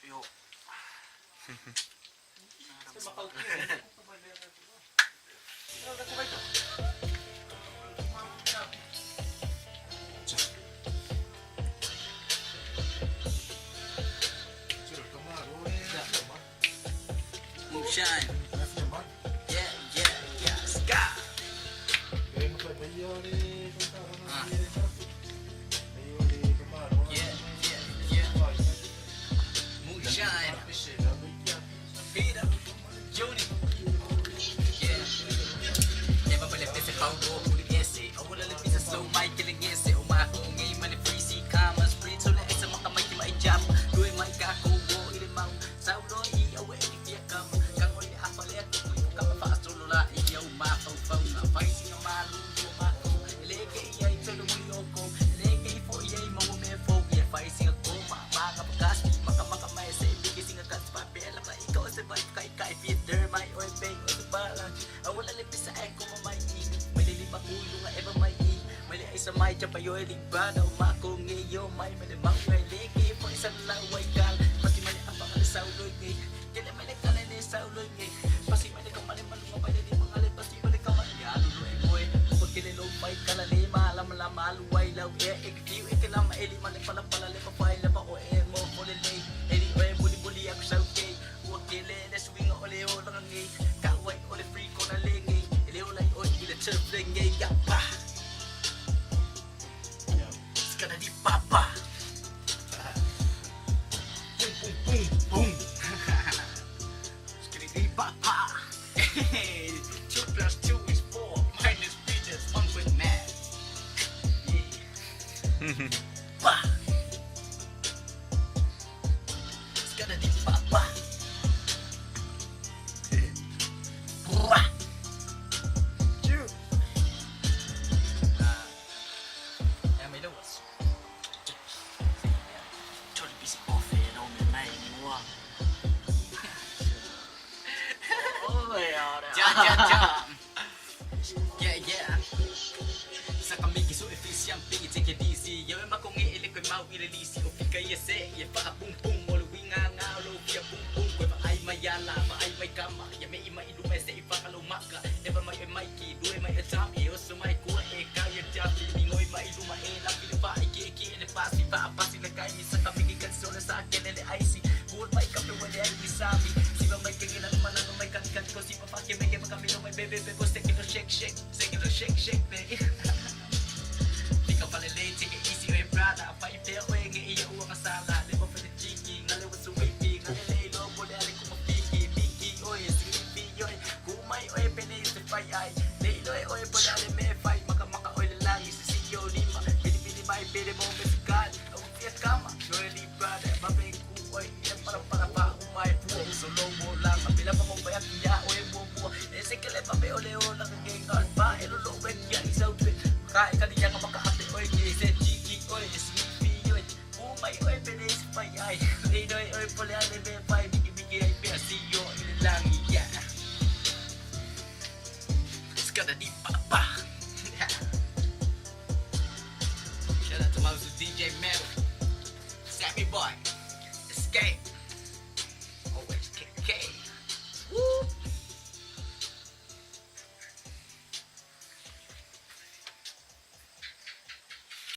Yo. Moonshine. Yeah, yeah, yeah. Ska. Yeah, yeah, yeah. Moonshine. Peter. Juni. Yeah. Never palipis sa paulo. Puligese. Awala lapis sa slow mic. Kilingese. Umahungay. Malifrisi. Kamas. Sprint. So lahat sa mga kamay. May jump. Doy may kako. Ilimang. Saulo. Iyaw. Ikiya kam. Kang uli apalet. Tuyo ka mapaasto. Lula. Iyaw. Mapaw. Na fighting ang malu. Mako. Ilege. Iyay. Tulo mo yoko. Ilege. Ifo. Iyay. Mawumefo. Yeah. Fighting ako. Makapagas. Makamakamae. Sa ibigising agad. Papela ba ikaw sa vibe. Kay Peter. May oy bang. O sa balang. Awala lipis sa echo. Mamay. Malilima ulo nga eba may mali ay sa may chapayoy liba na umako ngayon may malimang may liki po isang laway kal pasi mali ang pangalan sa uloy ngay kailan may nagkalan ni sa uloy ngay pasi mali ka mali malunga pa din mga alip pasi mali ka mali aluloy boy kung kililong may kalali malam maluway law ikikiw ikilam maili mali pala pa file pa o mo fully edi o buli ako sa okay wakile na swing ole o lang ngay kaway ole free ko na lingay ili olay o ila chirpling ngay pa gonna be papa. Boom, boom, boom, boom. It's gonna be papa. 2 plus 2 is 4. Minus 3 is 1 with math. Yeah. Pa. It's gonna be papa. Wah. May lås. Yeah. Sa kami kiso efficient pigi take it easy. Yo makong iilik ko mau ililisi o kaya se ya pa pum pum mo luwinga nga lo pia pum pum ko ay mayala ma ay may kama ya may ima ilume se ipa kalumaka eba may ki do may atam e so may ko e kaya jati ningoy may iluma e la pilipa iki ele pasi pa pasi na kay sa kami kanso na sa akin ele icy bull may kape wala ay bisami siba may kinginan man ano may kankan ko si papa ke may kami no may bebe ko stick no shake be ikaw pala late take it easy oy brada pa ipel oy nga iya uwang asala libo for the cheeky ngaliwa sa wavy ngalilay lo mo dali ko mapiki biki oy sleepy oy kumay oy penis sa fay ay leiloy oy po dali may fay makamaka oy lalaki sa siyo lima binibini may pili mo mesigal ang fiat kama really brother babay ko oy yan para pa umay po solo mo lang mapila pa mong bayak niya oy bubuwa esikale pape ole o lang gengan pa elolo wek ya isaw kain kaniya ka makaate oy gise chiki oy sleepy oy umay oy penis fay ay leiloy oy pole ale be fay bigi ay pe siyo ilang ya it's gonna be papa shout out to my DJ Mel Sammy Boy